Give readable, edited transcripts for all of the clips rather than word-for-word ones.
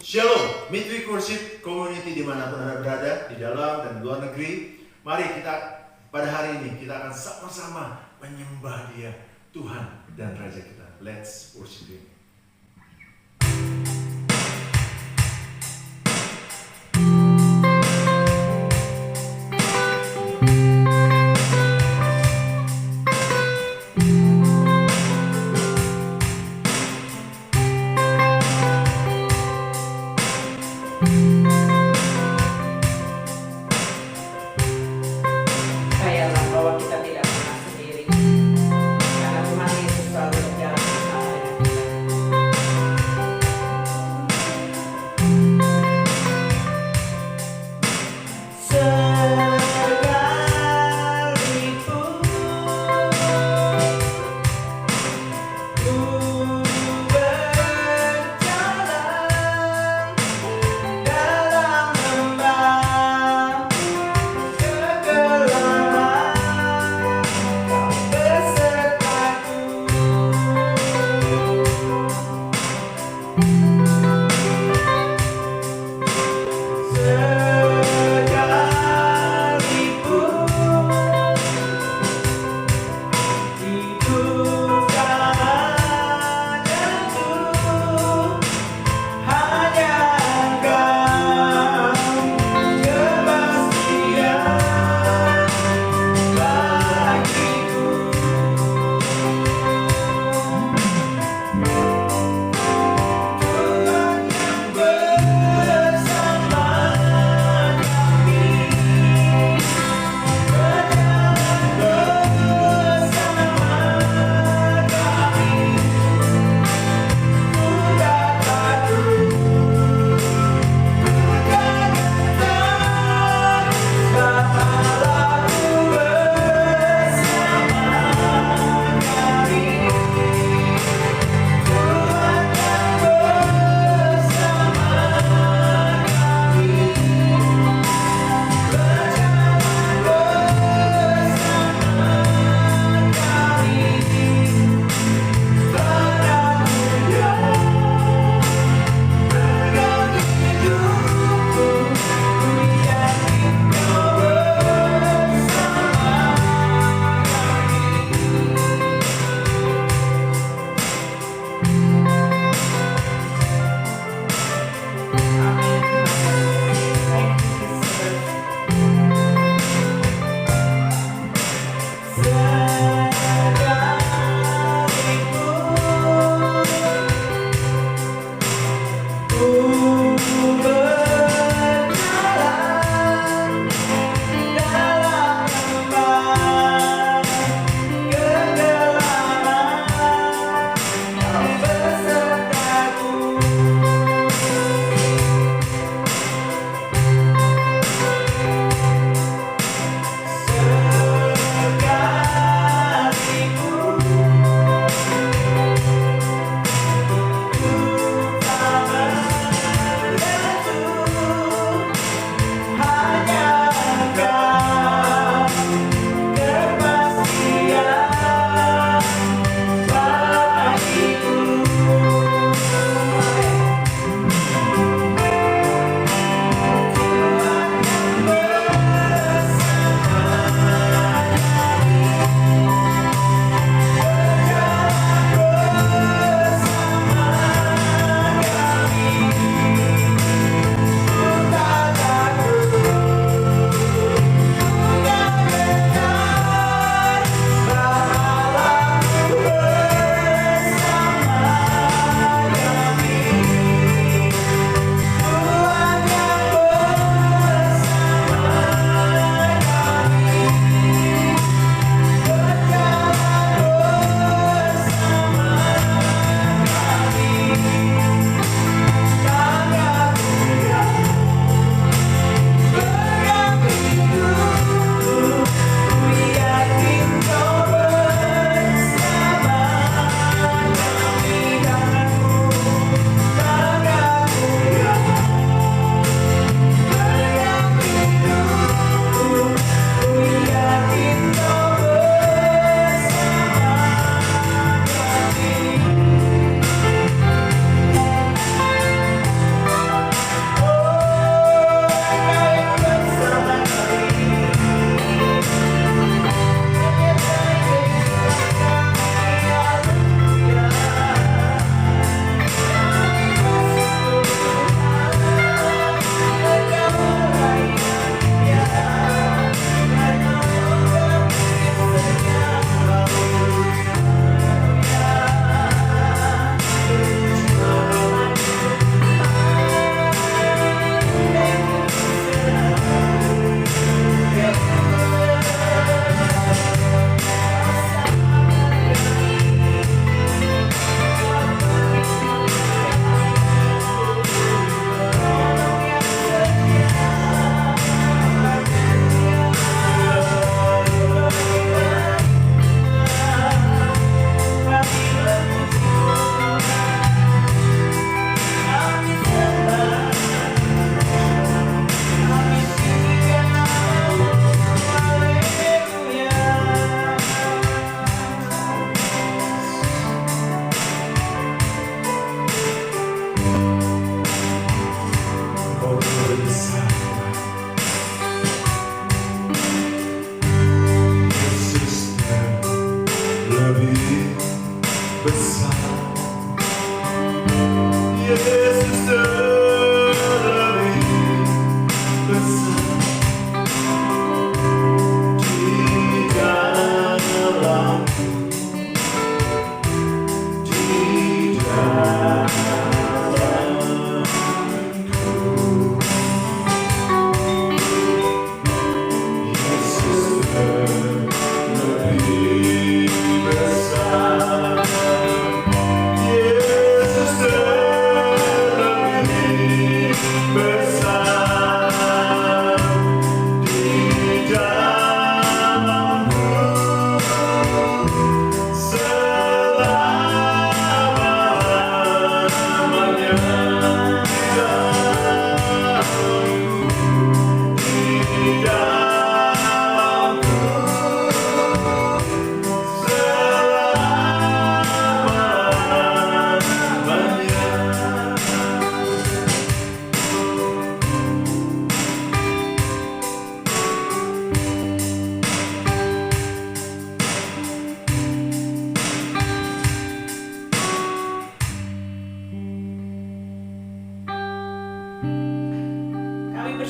Shalom, Midweek Worship Community dimanapun Anda berada, di dalam dan di luar negeri. Mari kita pada hari ini kita akan sama-sama menyembah Dia, Tuhan dan Raja kita. Let's worship Him. Percayalah bahwa kita tidak pernah sendiri, karena Tuhan Yesus selalu berjalan bersama dengan kita.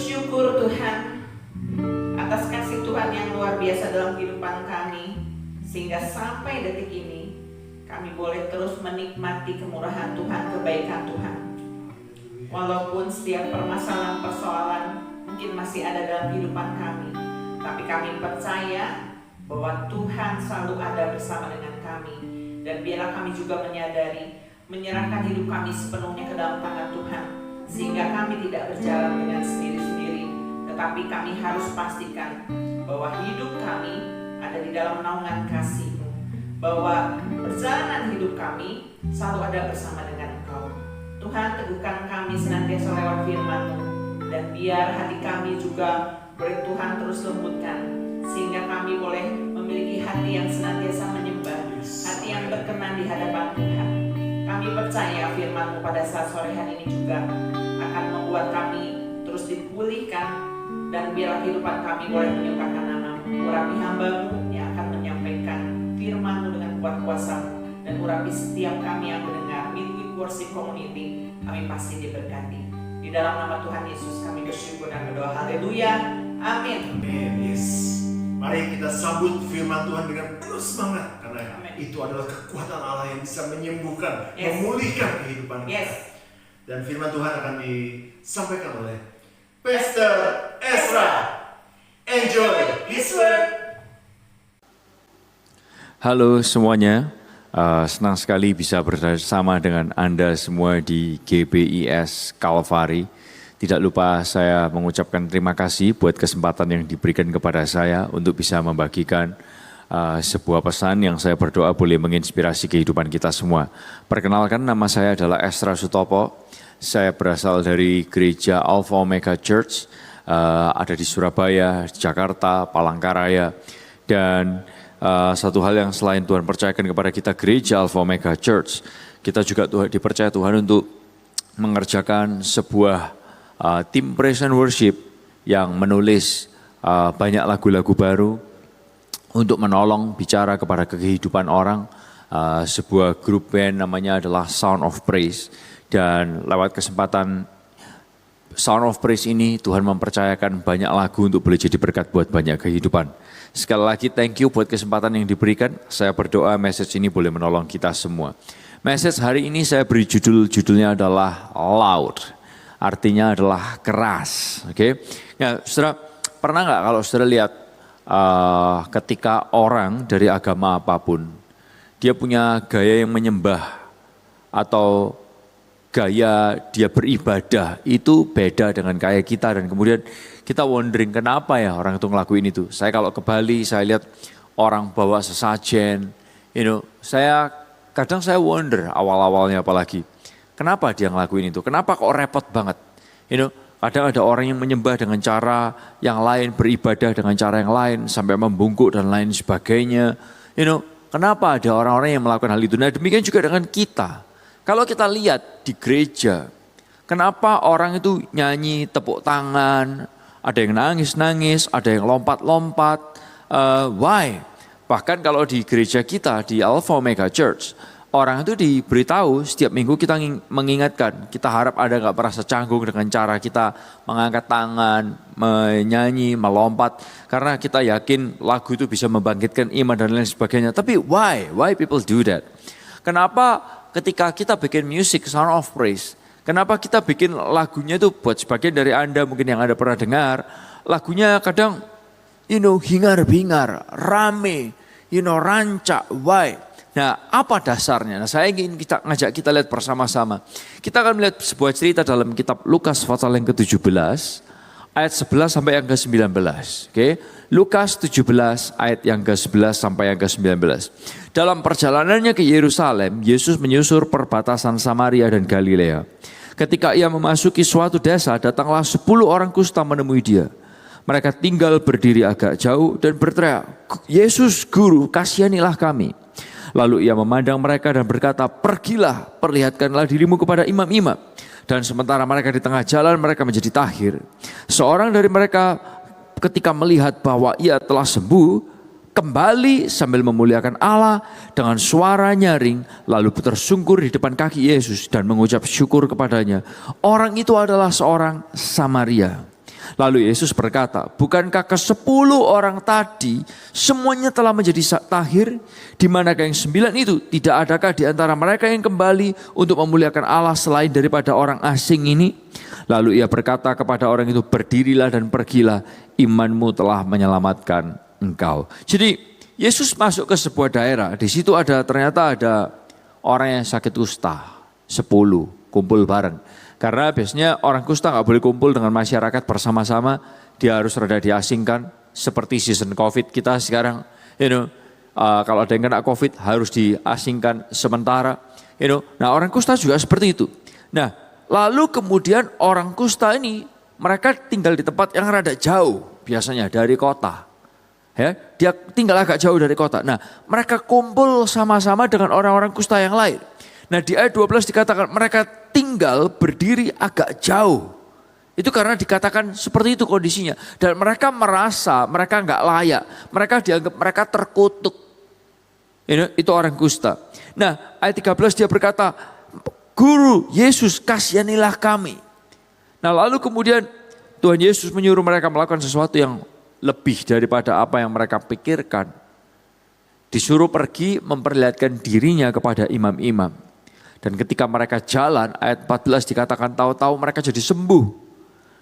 bersyukur Tuhan atas kasih Tuhan yang luar biasa dalam kehidupan kami, sehingga sampai detik ini kami boleh terus menikmati kemurahan Tuhan, kebaikan Tuhan. Walaupun setiap persoalan mungkin masih ada dalam kehidupan kami, tapi kami percaya bahwa Tuhan selalu ada bersama dengan kami. Dan biarlah kami juga menyerahkan hidup kami sepenuhnya ke dalam tangan Tuhan, sehingga kami tidak berjalan dengan sendiri-sendiri, tetapi kami harus pastikan bahwa hidup kami ada di dalam naungan kasih-Mu, bahwa perjalanan hidup kami selalu ada bersama dengan Engkau. Tuhan, teguhkan kami senantiasa lewat firman-Mu, dan biar hati kami juga boleh Tuhan terus lembutkan, sehingga kami boleh memiliki hati yang senantiasa menyembah, hati yang berkenan di hadapan Tuhan. Kami percaya firman-Mu pada saat sore hari ini juga akan membuat kami terus dipulihkan, dan biarlah kehidupan kami boleh menyukakan nama-Mu. Urapi hamba-Mu yang akan menyampaikan firman-Mu dengan kuat kuasa-Mu, dan urapi setiap kami yang mendengar Midweek Worship Community. Kami pasti diberkati. Di dalam nama Tuhan Yesus kami bersyukur dan berdoa. Haleluya. Amin. Amin. Yes. Mari kita sambut firman Tuhan dengan penuh semangat, karena Amen. itu adalah kekuatan Allah yang bisa menyembuhkan, Yes. memulihkan kehidupan kita. Yes. Dan firman Tuhan akan disampaikan oleh Pastor Ezra. Enjoy His Word. Halo semuanya, senang sekali bisa bersama dengan Anda semua di GBIS Calvary. Tidak lupa saya mengucapkan terima kasih buat kesempatan yang diberikan kepada saya untuk bisa membagikan sebuah pesan yang saya berdoa boleh menginspirasi kehidupan kita semua. Perkenalkan, nama saya adalah Ezra Sutopo. Saya berasal dari gereja Alpha Omega Church, ada di Surabaya, Jakarta, Palangkaraya. Dan satu hal yang selain Tuhan percayakan kepada kita gereja Alpha Omega Church, kita juga dipercaya Tuhan untuk mengerjakan sebuah tim praise and worship yang menulis banyak lagu-lagu baru untuk menolong bicara kepada kehidupan orang. Sebuah grup band namanya adalah Sound of Praise, dan lewat kesempatan Sound of Praise ini Tuhan mempercayakan banyak lagu untuk boleh jadi berkat buat banyak kehidupan. Sekali lagi thank you buat kesempatan yang diberikan. Saya berdoa message ini boleh menolong kita semua. Message hari ini saya beri judulnya adalah Loud. Artinya adalah keras, oke? Ya, saudara, pernah nggak kalau saudara lihat ketika orang dari agama apapun, dia punya gaya yang menyembah atau gaya dia beribadah itu beda dengan gaya kita, dan kemudian kita wondering kenapa ya orang itu ngelakuin itu. Saya kalau ke Bali, saya lihat orang bawa sesajen, kadang saya wonder awal-awalnya apalagi. Kenapa dia ngelakuin itu? Kenapa kok repot banget? Kadang ada orang yang menyembah dengan cara yang lain, beribadah dengan cara yang lain, sampai membungkuk dan lain sebagainya. Kenapa ada orang-orang yang melakukan hal itu? Nah, demikian juga dengan kita. Kalau kita lihat di gereja, kenapa orang itu nyanyi, tepuk tangan, ada yang nangis-nangis, ada yang lompat-lompat. Why? Bahkan kalau di gereja kita, di Alpha Omega Church, orang itu diberitahu setiap minggu kita mengingatkan. Kita harap Anda gak merasa canggung dengan cara kita mengangkat tangan, menyanyi, melompat. Karena kita yakin lagu itu bisa membangkitkan iman dan lain sebagainya. Tapi why? Why people do that? Kenapa ketika kita bikin music, Sound of Praise, kenapa kita bikin lagunya itu buat sebagian dari Anda mungkin yang Anda pernah dengar. Lagunya kadang, hingar-bingar, rame, rancak, why? Nah, apa dasarnya? Nah, saya ingin ngajak kita lihat bersama-sama. Kita akan melihat sebuah cerita dalam kitab Lukas pasal yang ke-17, ayat 11 sampai yang ke-19. Oke? Lukas 17 ayat yang ke-11 sampai yang ke-19. Dalam perjalanannya ke Yerusalem, Yesus menyusur perbatasan Samaria dan Galilea. Ketika ia memasuki suatu desa, datanglah 10 orang kusta menemui dia. Mereka tinggal berdiri agak jauh dan berteriak, "Yesus, Guru, kasihanilah kami." Lalu ia memandang mereka dan berkata, "Pergilah, perlihatkanlah dirimu kepada imam-imam." Dan sementara mereka di tengah jalan, mereka menjadi tahir. Seorang dari mereka ketika melihat bahwa ia telah sembuh, kembali sambil memuliakan Allah dengan suara nyaring, lalu tersungkur di depan kaki Yesus dan mengucap syukur kepadanya. Orang itu adalah seorang Samaria. Lalu Yesus berkata, bukankah ke-10 orang tadi semuanya telah menjadi tahir? Di manakah yang 9 itu? Tidak adakah di antara mereka yang kembali untuk memuliakan Allah selain daripada orang asing ini? Lalu ia berkata kepada orang itu, berdirilah dan pergilah, imanmu telah menyelamatkan engkau. Jadi Yesus masuk ke sebuah daerah, di situ ternyata ada orang yang sakit kusta, 10 kumpul bareng. Karena biasanya orang kusta nggak boleh kumpul dengan masyarakat bersama-sama, dia harus rada diasingkan. Seperti season COVID kita sekarang, kalau ada yang kena COVID harus diasingkan sementara. Nah orang kusta juga seperti itu. Nah lalu kemudian orang kusta ini mereka tinggal di tempat yang rada jauh, biasanya dari kota. Ya, dia tinggal agak jauh dari kota. Nah mereka kumpul sama-sama dengan orang-orang kusta yang lain. Nah di ayat 12 dikatakan mereka tinggal berdiri agak jauh. Itu karena dikatakan seperti itu kondisinya. Dan mereka merasa mereka nggak layak. Mereka dianggap mereka terkutuk. Itu orang kusta. Nah ayat 13 dia berkata, Guru Yesus kasihanilah kami. Nah lalu kemudian Tuhan Yesus menyuruh mereka melakukan sesuatu yang lebih daripada apa yang mereka pikirkan. Disuruh pergi memperlihatkan dirinya kepada imam-imam. Dan ketika mereka jalan, ayat 14 dikatakan tahu-tahu mereka jadi sembuh.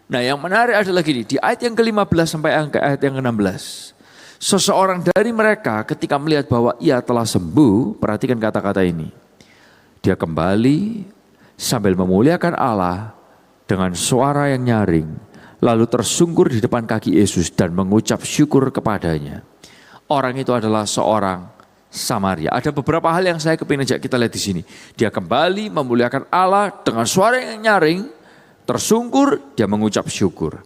Nah yang menarik adalah gini, di ayat yang ke-15 sampai ayat yang ke-16. Seseorang dari mereka ketika melihat bahwa ia telah sembuh, perhatikan kata-kata ini. Dia kembali sambil memuliakan Allah dengan suara yang nyaring, lalu tersungkur di depan kaki Yesus dan mengucap syukur kepadanya. Orang itu adalah seorang Samaria. Ada beberapa hal yang saya kepingin ajak kita lihat di sini. Dia kembali memuliakan Allah dengan suara yang nyaring, tersungkur, dia mengucap syukur.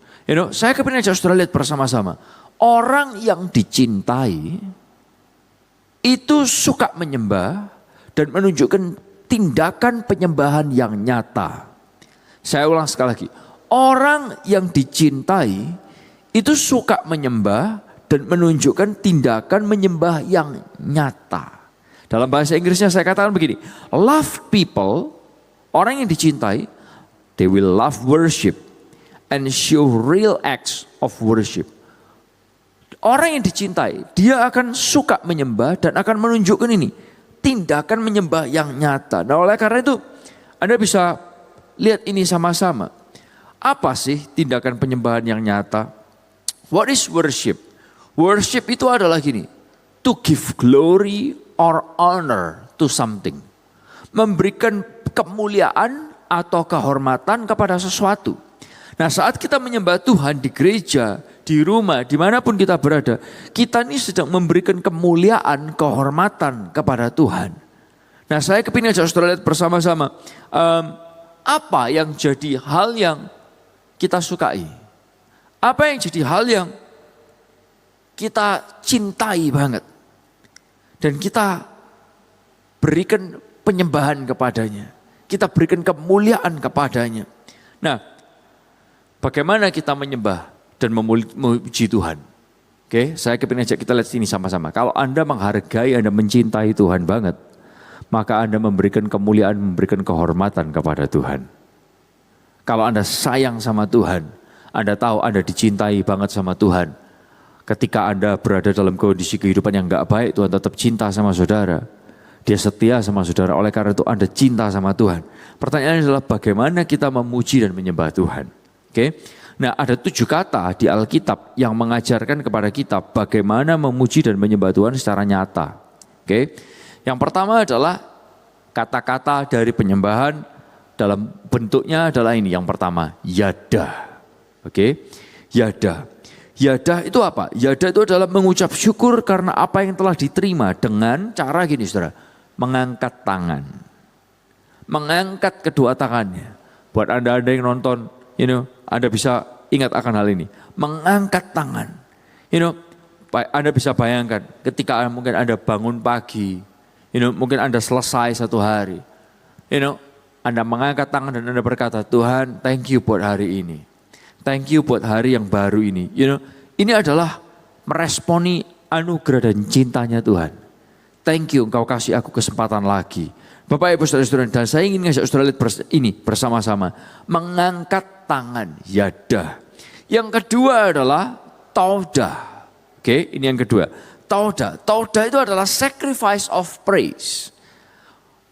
Saya kepingin ajak saudara lihat bersama-sama. Orang yang dicintai itu suka menyembah dan menunjukkan tindakan penyembahan yang nyata. Saya ulang sekali lagi. Orang yang dicintai itu suka menyembah dan menunjukkan tindakan menyembah yang nyata. Dalam bahasa Inggrisnya saya katakan begini, love people, orang yang dicintai, they will love worship and show real acts of worship. Orang yang dicintai, dia akan suka menyembah dan akan menunjukkan ini, tindakan menyembah yang nyata. Nah oleh karena itu, Anda bisa lihat ini sama-sama. Apa sih tindakan penyembahan yang nyata? What is worship? Worship itu adalah gini, to give glory or honor to something. Memberikan kemuliaan atau kehormatan kepada sesuatu. Nah saat kita menyembah Tuhan di gereja, di rumah, dimanapun kita berada, kita ini sedang memberikan kemuliaan, kehormatan kepada Tuhan. Nah saya kepingin ajak saudara lihat bersama-sama, apa yang jadi hal yang kita sukai? Apa yang jadi hal yang kita cintai banget dan kita berikan penyembahan kepadanya, kita berikan kemuliaan kepadanya. Nah, bagaimana kita menyembah dan memuji Tuhan? Oke, saya kepingin ajak kita lihat sini sama-sama. Kalau Anda menghargai, Anda mencintai Tuhan banget, maka Anda memberikan kemuliaan, memberikan kehormatan kepada Tuhan. Kalau Anda sayang sama Tuhan, Anda tahu Anda dicintai banget sama Tuhan. Ketika Anda berada dalam kondisi kehidupan yang gak baik, Tuhan tetap cinta sama saudara. Dia setia sama saudara, oleh karena itu Anda cinta sama Tuhan. Pertanyaannya adalah bagaimana kita memuji dan menyembah Tuhan. Oke? Nah ada 7 kata di Alkitab yang mengajarkan kepada kita bagaimana memuji dan menyembah Tuhan secara nyata. Oke? Yang pertama adalah kata-kata dari penyembahan dalam bentuknya adalah ini. Yang pertama, yada. Oke? Yada. Yada itu apa? Yada itu adalah mengucap syukur karena apa yang telah diterima dengan cara gini saudara. Mengangkat tangan. Mengangkat kedua tangannya. Buat Anda yang nonton, Anda bisa ingat akan hal ini. Mengangkat tangan. Anda bisa bayangkan ketika mungkin Anda bangun pagi. Mungkin Anda selesai satu hari. Anda mengangkat tangan dan Anda berkata, Tuhan thank you buat hari ini. Thank you buat hari yang baru ini. Ini adalah meresponi anugerah dan cintanya Tuhan. Thank you engkau kasih aku kesempatan lagi. Bapak Ibu Saudara-saudara, dan saya ingin ngajak saudara lihat ini bersama-sama. Mengangkat tangan, yada. Yang kedua adalah taudah. Oke, ini yang kedua. Taudah. Taudah itu adalah sacrifice of praise.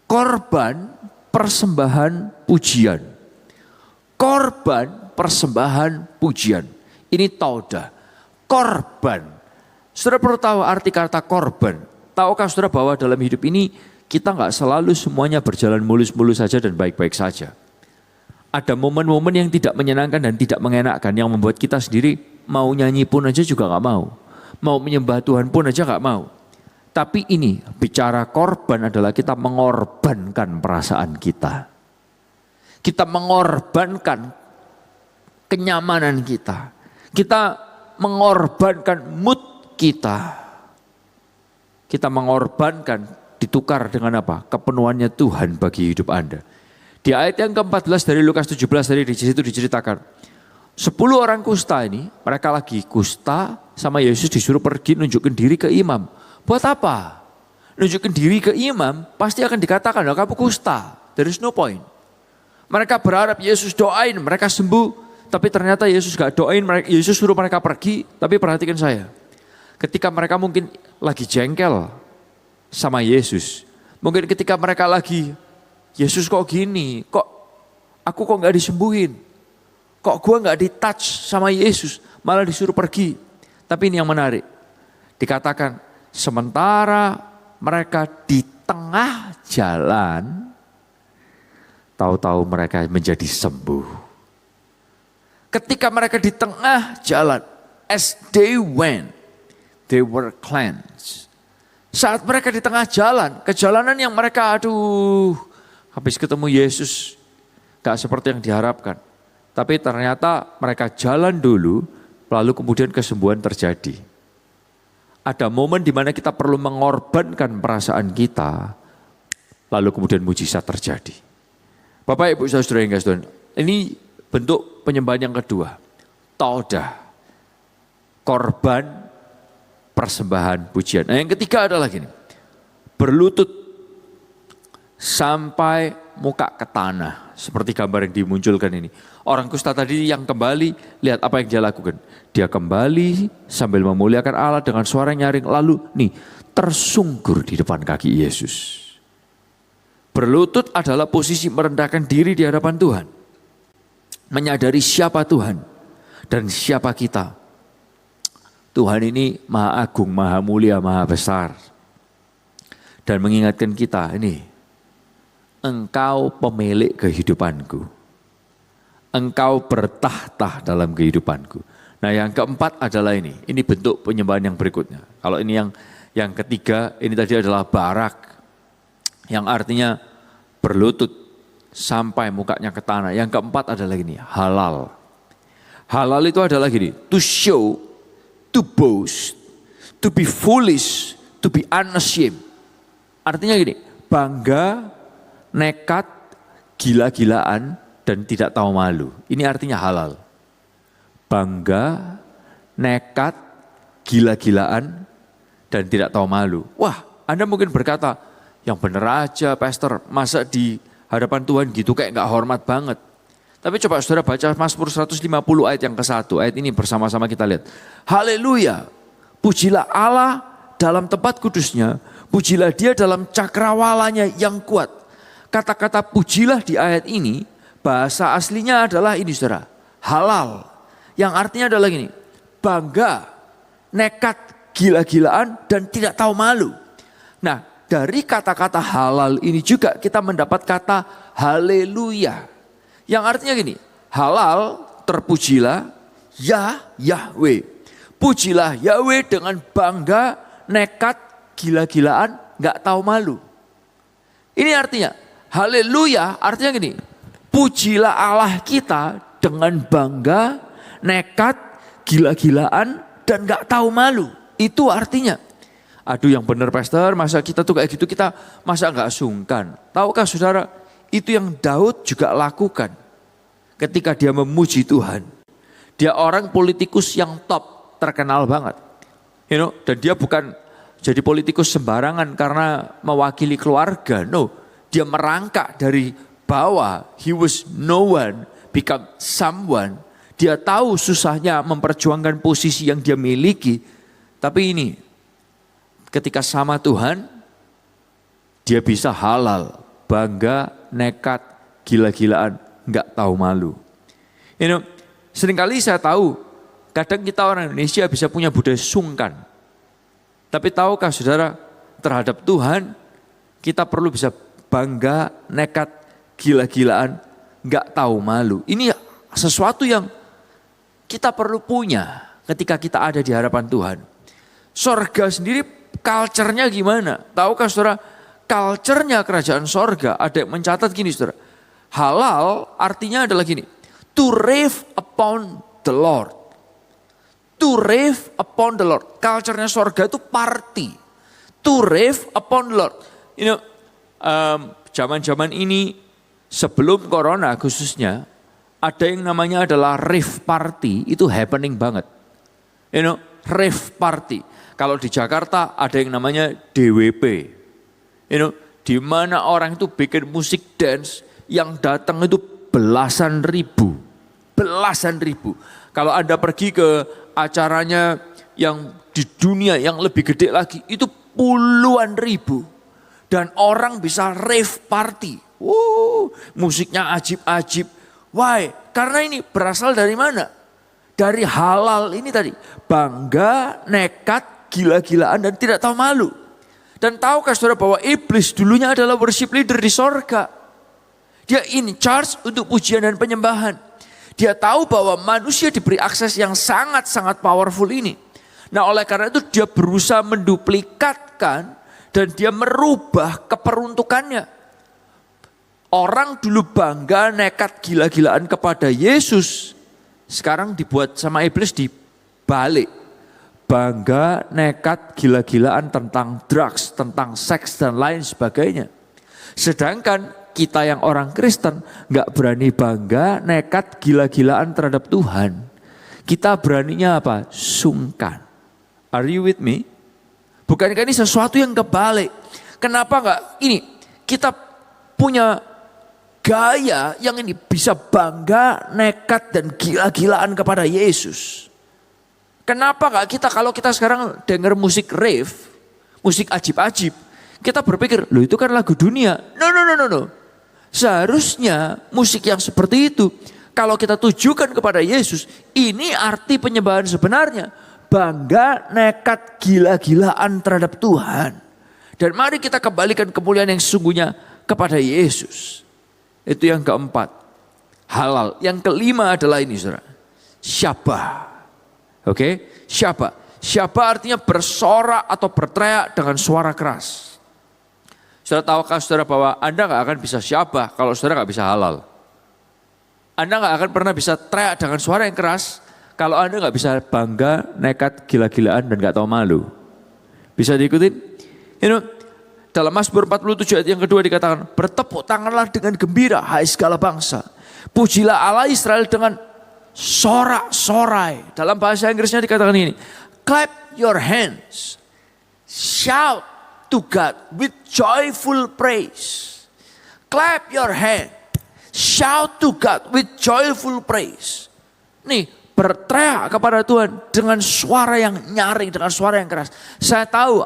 Korban persembahan pujian. Korban persembahan pujian. Ini taudah. Korban. Saudara perlu tahu arti kata korban. Tahukah saudara bahwa dalam hidup ini kita nggak selalu semuanya berjalan mulus-mulus saja dan baik-baik saja. Ada momen-momen yang tidak menyenangkan dan tidak mengenakkan yang membuat kita sendiri mau nyanyi pun aja juga nggak mau. Mau menyembah Tuhan pun aja nggak mau. Tapi ini bicara korban adalah kita mengorbankan perasaan kita. Kita mengorbankan kenyamanan kita. Kita mengorbankan mood kita. Kita mengorbankan ditukar dengan apa? Kepenuhannya Tuhan bagi hidup Anda. Di ayat yang ke-14 dari Lukas 17 tadi di situ diceritakan. 10 orang kusta ini, mereka lagi kusta sama Yesus disuruh pergi nunjukin diri ke imam. Buat apa? Nunjukin diri ke imam pasti akan dikatakan, kamu kusta. There is no point. Mereka berharap Yesus doain, mereka sembuh. Tapi ternyata Yesus gak doain, Yesus suruh mereka pergi. Tapi perhatikan saya. Ketika mereka mungkin lagi jengkel sama Yesus. Mungkin ketika mereka lagi, Yesus kok gini, aku kok gak disembuhin. Kok gue gak di-touch sama Yesus, malah disuruh pergi. Tapi ini yang menarik. Dikatakan, sementara mereka di tengah jalan, tahu-tahu mereka menjadi sembuh. Ketika mereka di tengah jalan, as they went, they were cleansed. Saat mereka di tengah jalan, kejalanan yang mereka habis ketemu Yesus, gak seperti yang diharapkan. Tapi ternyata mereka jalan dulu, lalu kemudian kesembuhan terjadi. Ada momen di mana kita perlu mengorbankan perasaan kita, lalu kemudian mujizat terjadi. Bapak, Ibu, Saudara yang kasih Tuhan, ini bentuk penyembahan yang kedua. Taudah, korban persembahan pujian. Nah, yang ketiga adalah gini, berlutut sampai muka ke tanah. Seperti gambar yang dimunculkan ini. Orang kusta tadi yang kembali, lihat apa yang dia lakukan. Dia kembali sambil memuliakan Allah dengan suara nyaring. Lalu tersungkur di depan kaki Yesus. Berlutut adalah posisi merendahkan diri di hadapan Tuhan. Menyadari siapa Tuhan dan siapa kita. Tuhan ini maha agung, maha mulia, maha besar. Dan mengingatkan kita Engkau pemilik kehidupanku. Engkau bertahta dalam kehidupanku. Nah, yang keempat adalah ini bentuk penyembahan yang berikutnya. Kalau ini yang ketiga, ini tadi adalah barak. Yang artinya berlutut sampai mukanya ke tanah. Yang keempat adalah ini, halal. Halal itu adalah gini, to show, to boast, to be foolish, to be unashamed. Artinya gini, bangga, nekat, gila-gilaan, dan tidak tahu malu. Ini artinya halal. Bangga, nekat, gila-gilaan, dan tidak tahu malu. Wah, Anda mungkin berkata, yang benar aja pastor, masa di hadapan Tuhan gitu kayak gak hormat banget. Tapi coba saudara baca Mazmur 150 ayat yang ke-1. Ayat ini bersama-sama kita lihat. Haleluya, pujilah Allah dalam tempat kudusnya, pujilah dia dalam cakrawalanya yang kuat. Kata-kata pujilah di ayat ini, bahasa aslinya adalah ini saudara, halal. Yang artinya adalah gini, bangga, nekat, gila-gilaan, dan tidak tahu malu. Nah, dari kata-kata halal ini juga kita mendapat kata haleluya. Yang artinya gini, halal, terpujilah, Yahweh. Pujilah Yahweh dengan bangga, nekat, gila-gilaan, gak tahu malu. Ini artinya, haleluya artinya gini, pujilah Allah kita dengan bangga, nekat, gila-gilaan, dan gak tahu malu. Itu artinya. Aduh yang benar pastor, masa kita tuh kayak gitu, kita masa gak sungkan. Tahukah saudara, itu yang Daud juga lakukan ketika dia memuji Tuhan. Dia orang politikus yang top, terkenal banget. Dan dia bukan jadi politikus sembarangan karena mewakili keluarga. No, dia merangkak dari bawah. He was no one, become someone. Dia tahu susahnya memperjuangkan posisi yang dia miliki. Tapi ini, ketika sama Tuhan, dia bisa halal, bangga, nekat, gila-gilaan, nggak tahu malu. Seringkali saya tahu, kadang kita orang Indonesia bisa punya budaya sungkan. Tapi tahukah saudara, terhadap Tuhan, kita perlu bisa bangga, nekat, gila-gilaan, nggak tahu malu. Ini sesuatu yang kita perlu punya ketika kita ada di hadapan Tuhan. Sorga sendiri culture-nya gimana? Tahukah saudara, culture-nya kerajaan sorga ada yang mencatat gini saudara. Halal artinya adalah gini, to rave upon the Lord. To rave upon the Lord. Culture-nya sorga itu party. To rave upon the Lord. Zaman-zaman ini sebelum corona khususnya, ada yang namanya adalah rave party, itu happening banget. Rave party. Kalau di Jakarta ada yang namanya DWP. Di mana orang itu bikin musik dance yang datang itu belasan ribu. Belasan ribu. Kalau Anda pergi ke acaranya yang di dunia yang lebih gede lagi, itu puluhan ribu. Dan orang bisa rave party. Musiknya ajib-ajib. Why? Karena ini berasal dari mana? Dari halal ini tadi. Bangga, nekat, gila-gilaan dan tidak tahu malu. Dan tahukah saudara bahwa iblis dulunya adalah worship leader di sorga. Dia in charge untuk pujian dan penyembahan. Dia tahu bahwa manusia diberi akses yang sangat-sangat powerful ini. Nah oleh karena itu dia berusaha menduplikatkan dan dia merubah keperuntukannya. Orang dulu bangga, nekat, gila-gilaan kepada Yesus. Sekarang dibuat sama iblis dibalik. Bangga, nekat, gila-gilaan tentang drugs, tentang seks dan lain sebagainya. Sedangkan kita yang orang Kristen gak berani bangga, nekat, gila-gilaan terhadap Tuhan. Kita beraninya apa? Sungkan. Are you with me? Bukankah ini sesuatu yang kebalik? Kenapa gak ini? Kita punya gaya yang ini bisa bangga, nekat dan gila-gilaan kepada Yesus. Kenapa gak kita kalau kita sekarang dengar musik rave, musik ajib-ajib, kita berpikir, loh itu kan lagu dunia. No. Seharusnya musik yang seperti itu, kalau kita tujukan kepada Yesus, ini arti penyembahan sebenarnya. Bangga, nekat, gila-gilaan terhadap Tuhan. Dan mari kita kembalikan kemuliaan yang sesungguhnya kepada Yesus. Itu yang keempat, halal. Yang kelima adalah ini saudara, syabah. Oke, syabah. Syabah artinya bersorak atau berteriak dengan suara keras. Saudara tahukah saudara bahwa Anda gak akan bisa syabah kalau saudara gak bisa halal. Anda gak akan pernah bisa teriak dengan suara yang keras kalau Anda gak bisa bangga, nekat, gila-gilaan dan gak tahu malu. Bisa diikutin? Dalam Mazmur 47 ayat yang kedua dikatakan, bertepuk tanganlah dengan gembira hai segala bangsa. Pujilah Allah Israel dengan sorak-sorai. Dalam bahasa Inggrisnya dikatakan ini, clap your hands, shout to God with joyful praise. Clap your hand, shout to God with joyful praise. Nih, berteriak kepada Tuhan dengan suara yang nyaring, dengan suara yang keras. Saya tahu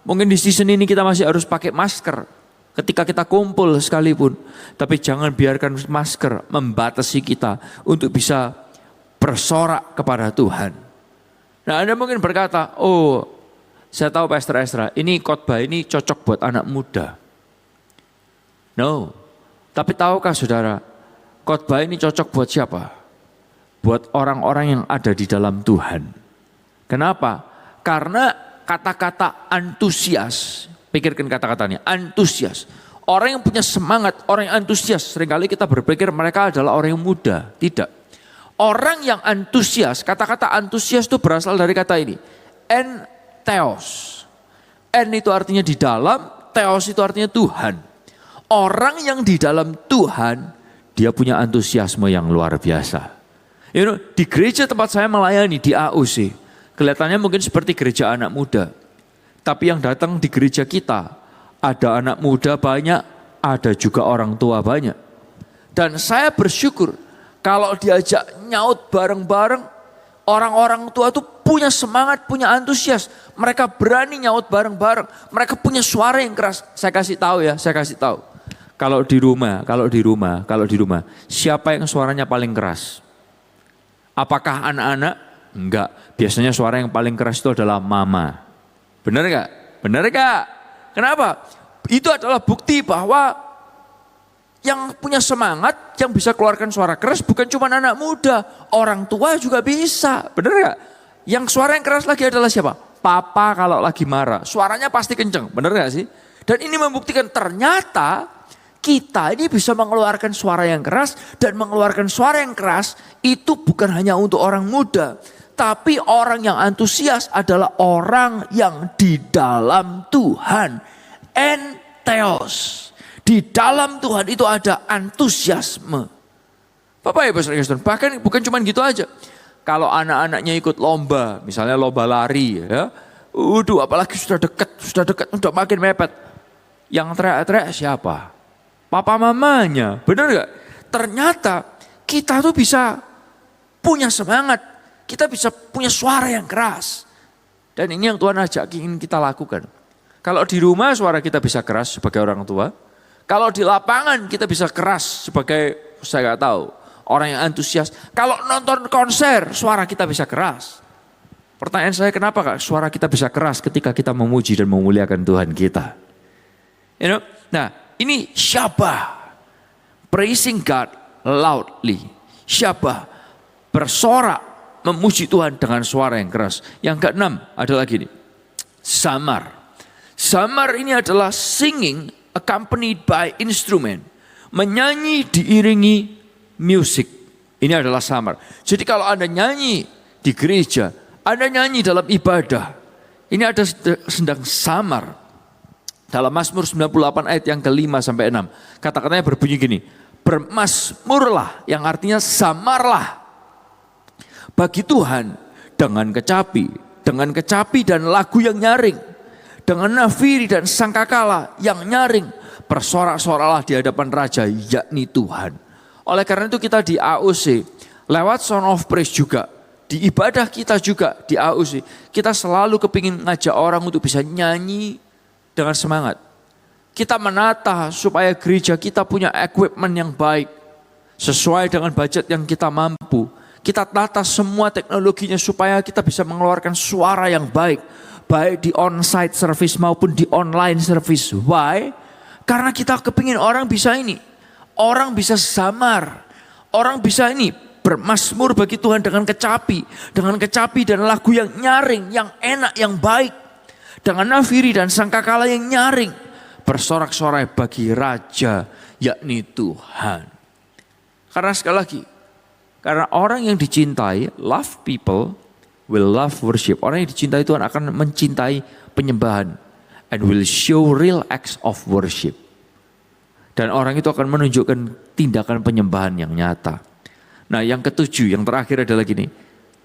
mungkin di season ini kita masih harus pakai masker ketika kita kumpul sekalipun. Tapi jangan biarkan masker membatasi kita untuk bisa bersorak kepada Tuhan. Nah Anda mungkin berkata, oh saya tahu Pastor Ezra, ini khotbah ini cocok buat anak muda. No, tapi tahukah saudara, khotbah ini cocok buat siapa? Buat orang-orang yang ada di dalam Tuhan. Kenapa? Karena kata-kata antusias, pikirkan kata-katanya, antusias. Orang yang punya semangat, orang yang antusias, seringkali kita berpikir mereka adalah orang yang muda. Tidak. Orang yang antusias, kata-kata antusias itu berasal dari kata ini, entheos. En itu artinya di dalam, theos itu artinya Tuhan. Orang yang di dalam Tuhan, dia punya antusiasme yang luar biasa. Di gereja tempat saya melayani, di AUC, kelihatannya mungkin seperti gereja anak muda. Tapi yang datang di gereja kita, ada anak muda banyak, ada juga orang tua banyak. Dan saya bersyukur Kalau diajak nyaut bareng-bareng, orang-orang tua itu punya semangat, punya antusias. Mereka berani nyaut bareng-bareng. Mereka punya suara yang keras. Saya kasih tahu ya, saya kasih tahu. Kalau di rumah, siapa yang suaranya paling keras? Apakah anak-anak? Enggak. Biasanya suara yang paling keras itu adalah mama. Benar enggak? Benar enggak? Kenapa? Itu adalah bukti bahwa yang punya semangat, yang bisa keluarkan suara keras bukan cuma anak muda, orang tua juga bisa. Benar gak? Yang suara yang keras lagi adalah siapa? Papa kalau lagi marah, suaranya pasti kenceng. Benar gak sih? Dan ini membuktikan ternyata kita ini bisa mengeluarkan suara yang keras, dan mengeluarkan suara yang keras itu bukan hanya untuk orang muda, tapi orang yang antusias adalah orang yang di dalam Tuhan. Entheos. Di dalam Tuhan itu ada antusiasme. Bapak Ibu Saudara Kristen, bahkan bukan cuma gitu aja. Kalau anak-anaknya ikut lomba, misalnya lomba lari ya. Apalagi sudah dekat, udah makin mepet. Yang teriak-teriak siapa? Papa mamanya, benar gak? Ternyata kita tuh bisa punya semangat. Kita bisa punya suara yang keras. Dan ini yang Tuhan ajak ingin kita lakukan. Kalau di rumah suara kita bisa keras sebagai orang tua. Kalau di lapangan kita bisa keras sebagai, saya nggak tahu, orang yang antusias. Kalau nonton konser, suara kita bisa keras. Pertanyaan saya, kenapa Kak suara kita bisa keras ketika kita memuji dan memuliakan Tuhan kita? You know? Nah, ini syabah. Praising God loudly. Syabah. Bersorak memuji Tuhan dengan suara yang keras. Yang keenam ada lagi nih. Samar. Samar ini adalah singing accompanied by instrument. Menyanyi diiringi musik. Ini adalah samar. Jadi kalau Anda nyanyi di gereja, Anda nyanyi dalam ibadah, ini ada sedang samar. Dalam Mazmur 98 ayat yang ke-5 sampai 6. Kata-katanya berbunyi gini. Bermasmurlah, yang artinya samarlah bagi Tuhan dengan kecapi dan lagu yang nyaring. Dengan nafiri dan sangkakala yang nyaring, bersorak-soraklah di hadapan Raja, yakni Tuhan. Oleh karena itu kita di AOC, lewat Song of Praise juga, di ibadah kita juga di AOC, kita selalu kepingin ngajak orang untuk bisa nyanyi dengan semangat. Kita menata supaya gereja kita punya equipment yang baik, sesuai dengan budget yang kita mampu. Kita tata semua teknologinya supaya kita bisa mengeluarkan suara yang baik. Baik di on-site service maupun di online service. Why? Karena kita kepingin orang bisa ini. Orang bisa samar. Orang bisa ini bermasmur bagi Tuhan dengan kecapi. Dengan kecapi dan lagu yang nyaring, yang enak, yang baik. Dengan nafiri dan sangkakala yang nyaring. Bersorak-sorai bagi Raja, yakni Tuhan. Karena sekali lagi, karena orang yang dicintai, love people, will love worship. Orang yang dicintai Tuhan akan mencintai penyembahan. And will show real acts of worship. Dan orang itu akan menunjukkan tindakan penyembahan yang nyata. Nah yang ketujuh, yang terakhir adalah gini.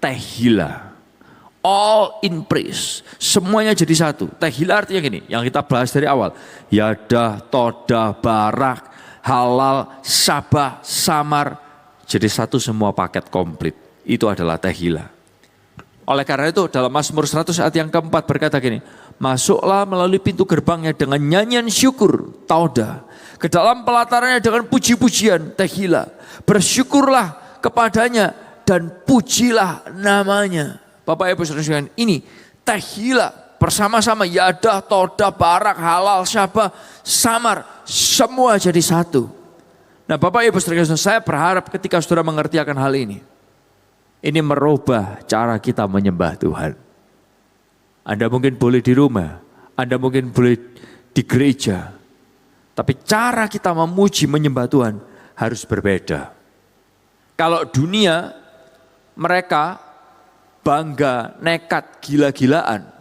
Tehila. All in praise. Semuanya jadi satu. Tehila artinya gini, yang kita bahas dari awal. Yadah, todah, barak, halal, sabah, samar. Jadi satu semua paket komplit. Itu adalah tehila. Oleh karena itu dalam Mazmur 100 ayat yang keempat berkata gini. Masuklah melalui pintu gerbangnya dengan nyanyian syukur, tauda. Ke dalam pelatarannya dengan puji-pujian, tehila. Bersyukurlah kepadanya dan pujilah namanya. Bapak Ibu Saudara sekalian, ini tehila bersama-sama. Yadah, toda, barak, halal, syabah, samar. Semua jadi satu. Nah Bapak Ibu Saudara sekalian, saya berharap ketika saudara mengerti akan hal ini. Ini merubah cara kita menyembah Tuhan. Anda mungkin boleh di rumah, Anda mungkin boleh di gereja. Tapi cara kita memuji menyembah Tuhan harus berbeda. Kalau dunia, mereka bangga, nekat, gila-gilaan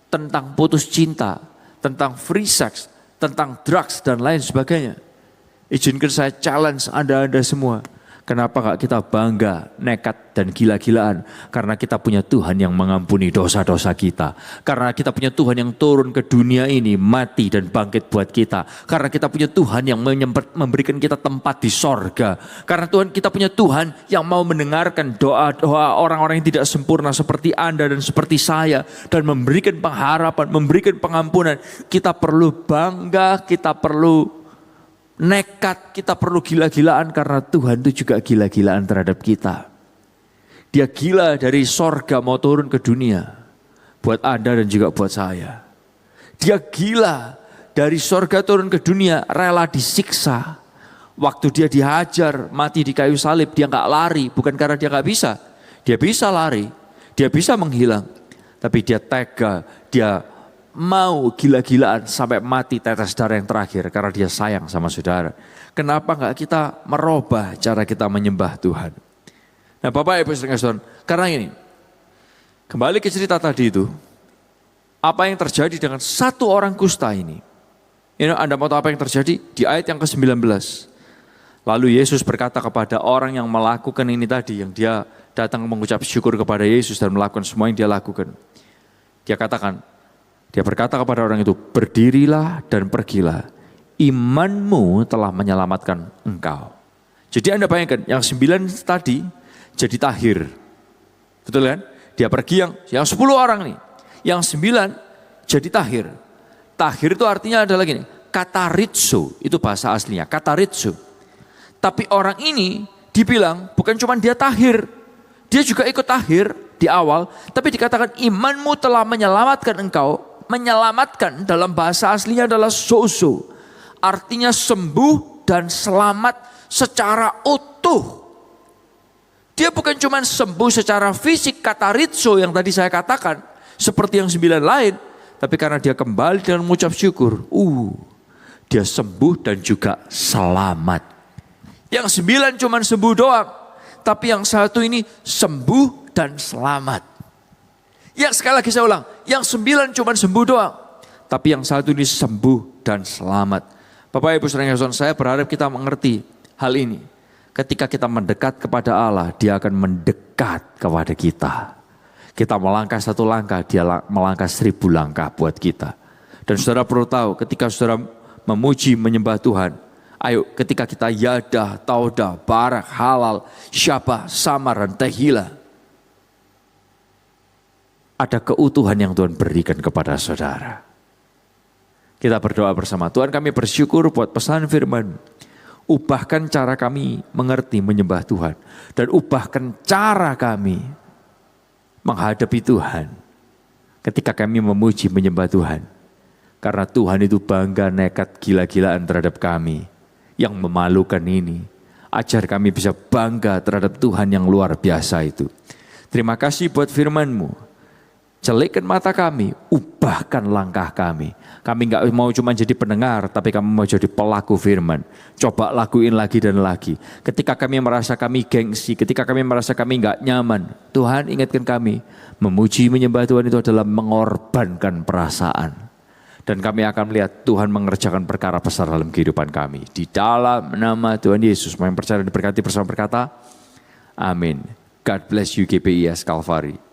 tentang putus cinta, tentang free sex, tentang drugs dan lain sebagainya. Izinkan saya challenge Anda semua. Kenapa enggak kita bangga, nekat dan gila-gilaan? Karena kita punya Tuhan yang mengampuni dosa-dosa kita. Karena kita punya Tuhan yang turun ke dunia ini, mati dan bangkit buat kita. Karena kita punya Tuhan yang memberikan kita tempat di sorga. Karena kita punya Tuhan yang mau mendengarkan doa-doa orang-orang yang tidak sempurna seperti Anda dan seperti saya. Dan memberikan pengharapan, memberikan pengampunan. Kita perlu bangga, kita perlu nekat, kita perlu gila-gilaan karena Tuhan itu juga gila-gilaan terhadap kita. Dia gila dari sorga mau turun ke dunia buat Anda dan juga buat saya. Dia gila dari sorga turun ke dunia, rela disiksa. Waktu dia dihajar, mati di kayu salib, dia gak lari, bukan karena dia gak bisa. Dia bisa lari, dia bisa menghilang. Tapi dia tega, dia mau gila-gilaan sampai mati tetes darah yang terakhir karena dia sayang sama saudara. Kenapa enggak kita merubah cara kita menyembah Tuhan? Nah Bapak Ibu Saudara, karena ini, kembali ke cerita tadi itu, apa yang terjadi dengan satu orang kusta ini? Anda mau tahu apa yang terjadi? Di ayat yang ke-19. Lalu Yesus berkata kepada orang yang melakukan ini tadi, yang dia datang mengucap syukur kepada Yesus dan melakukan semua yang dia lakukan. Dia berkata kepada orang itu, berdirilah dan pergilah, imanmu telah menyelamatkan engkau. Jadi Anda bayangkan, yang 9 tadi jadi tahir. Betul kan? Dia pergi yang 10 orang nih, yang 9 jadi tahir. Tahir itu artinya adalah gini, kataritso, itu bahasa aslinya, kataritso. Tapi orang ini dibilang bukan cuma dia tahir, dia juga ikut tahir di awal, tapi dikatakan imanmu telah menyelamatkan engkau. Menyelamatkan dalam bahasa aslinya adalah sozo. Artinya sembuh dan selamat secara utuh. Dia bukan cuma sembuh secara fisik, kataritso yang tadi saya katakan. Seperti yang 9 lain. Tapi karena dia kembali dan mengucap syukur. Dia sembuh dan juga selamat. Yang 9 cuma sembuh doang. Tapi yang satu ini sembuh dan selamat. Yang sekali lagi saya ulang, yang 9 cuma sembuh doang. Tapi yang satu ini sembuh dan selamat. Bapak Ibu Saudara, saya berharap kita mengerti hal ini. Ketika kita mendekat kepada Allah, dia akan mendekat kepada kita. Kita melangkah 1 langkah, dia melangkah 1000 langkah buat kita. Dan saudara perlu tahu, ketika saudara memuji, menyembah Tuhan, ayo ketika kita yadah, taudah, barak, halal, syabah, samar, dan tehillah. Ada keutuhan yang Tuhan berikan kepada saudara. Kita berdoa bersama. Tuhan, kami bersyukur buat pesan firman. Ubahkan cara kami mengerti menyembah Tuhan. Dan ubahkan cara kami menghadapi Tuhan. Ketika kami memuji menyembah Tuhan. Karena Tuhan itu bangga, nekat, gila-gilaan terhadap kami. Yang memalukan ini. Ajar kami bisa bangga terhadap Tuhan yang luar biasa itu. Terima kasih buat firman-Mu. Celikkan mata kami, ubahkan langkah kami. Kami enggak mau cuma jadi pendengar, tapi kami mau jadi pelaku firman. Coba lakuin lagi dan lagi. Ketika kami merasa kami gengsi, ketika kami merasa kami enggak nyaman, Tuhan ingatkan kami, memuji menyembah Tuhan itu adalah mengorbankan perasaan. Dan kami akan melihat Tuhan mengerjakan perkara besar dalam kehidupan kami. Di dalam nama Tuhan Yesus, yang percaya diberkati bersama berkata, amin. God bless you GPIS Calvary.